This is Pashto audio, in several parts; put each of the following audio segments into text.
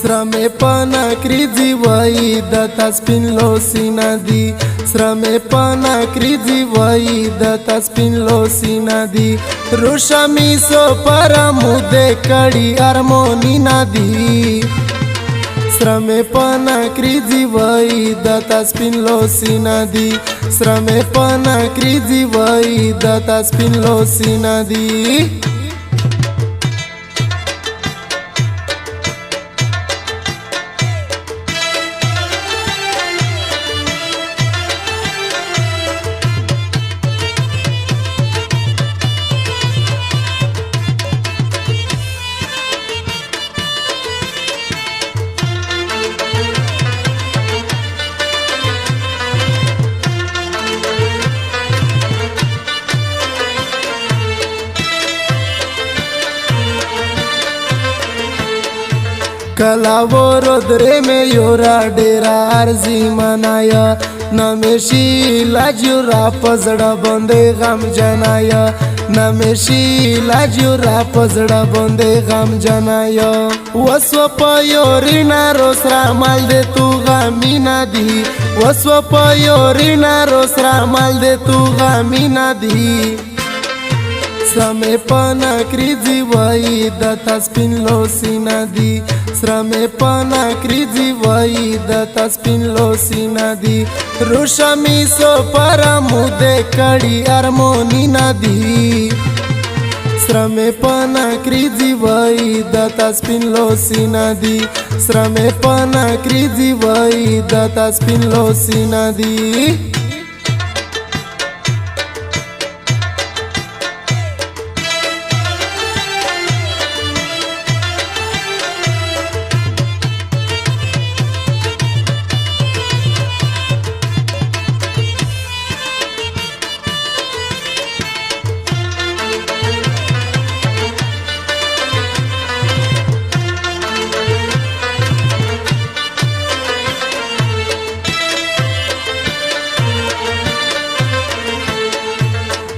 سره مې په نکریځي وایي د تا سپین لوسینه دي سره مې په نکریځي وایي د تا سپین لوسینه دي روشه مې سو پر موده کړي ارمونینا دي سره مې په نکریځي وایي د تا سپین لوسینه دي سره مې په نکریځي وایي د تا سپین لوسینه دي کلا ورو درې مې یورا ډېره ارزي منایا نمشي لاجورا پزړه باندې غم جنایا نمشي لاجورا پزړه باندې غم جنایا وسو پيورينا روسرا مال دې تو غمینا دي وسو پيورينا روسرا مال دې تو غمینا دي سره مې په نکریځي وایي د تا سپین لوسینه دي سره مې په نکریځي وایي د تا سپین لوسینه دي روشه مې سو پر موده کړي ارمونینا دي سره مې په نکریځي وایي د تا سپین لوسینه دي سره مې په نکریځي وایي د تا سپین لوسینه دي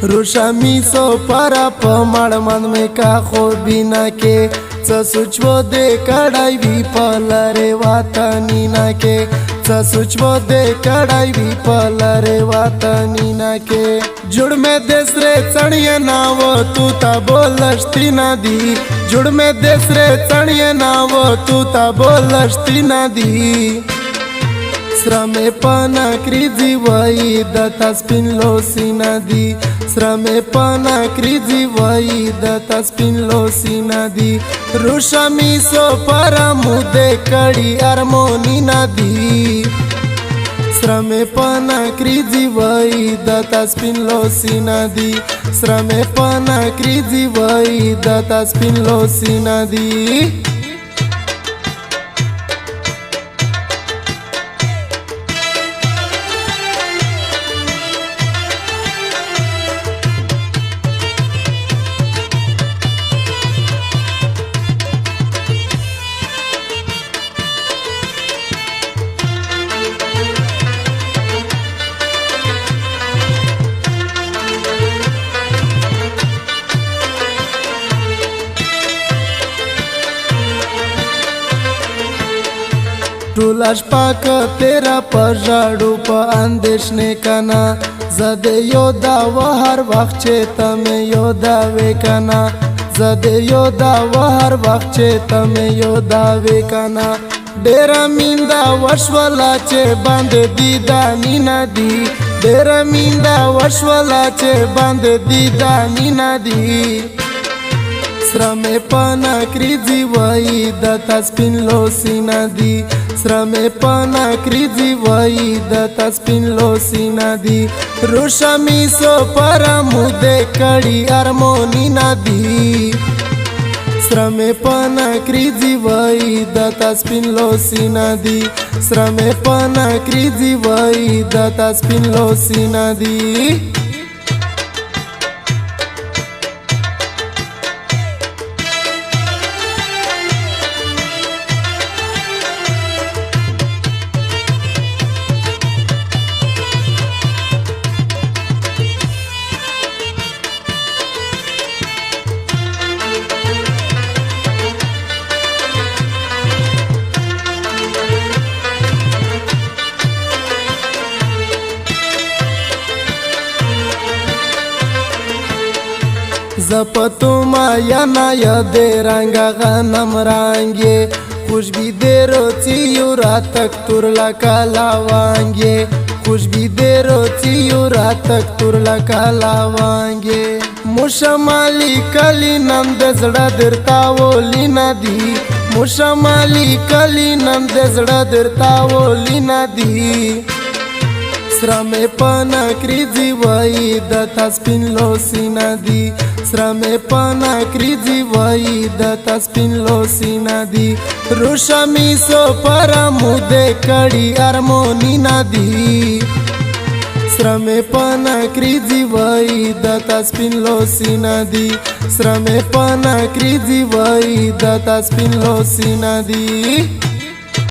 روشا می سو پارا په مړ من مې کا خو بنا کې څه سوچو دې کړای وی په لاره وطنینا کې څه سوچو دې کړای وی په لاره وطنینا کې جوړ مې دسره چړیا ناو تو تا بولشتي نا دي جوړ مې دسره چړیا ناو تو تا بولشتي نا دي سره مې په نکریځي وایي د تا سپین لوسینه دي سره مې په نکریځي وایي د تا سپین لوسینه دي روشه مې سو پر موده کړي ارمونینا دي سره مې په نکریځي وایي د تا سپین لوسینه دي سره مې په نکریځي وایي د تا سپین لوسینه دي ټولاش پاک تیرا پژړو په اندیشنه کنا زده یو دا هر وخت چې تم یو دا وکنا زده یو دا هر وخت چې تم یو دا وکنا ډېر میندا وشولا چې باندې دی دانی ندی ډېر میندا وشولا چې باندې دی دانی ندی سره مې په نکریځي وایي د تا سپین لوسینه دي سره مې په نکریځي وایي د تا سپین لوسینه دي روشه مې سو پر موده کړي ارمونینا دي سره مې په نکریځي وایي د تا سپین لوسینه دي سره مې په نکریځي وایي د تا سپین لوسینه دي زپتو ما یا نا یا دے رنگا غنم رانگے خوشبی دے روچیو راتک تور لکا لاوانگے خوشبی دے روچیو راتک تور لکا لاوانگے مشمالی کلی نم دزڑا درتاولی ندی مشمالی کلی نم دزڑا درتاولی ندی سره مې پانا کریزی وای د تاسپین لوسی ندی سره مې پانا کریزی وای د تاسپین لوسی ندی روشا می سو پرا مود کړي ارمونی ندی سره مې پانا کریزی وای د تاسپین لوسی ندی سره مې پانا کریزی وای د تاسپین لوسی ندی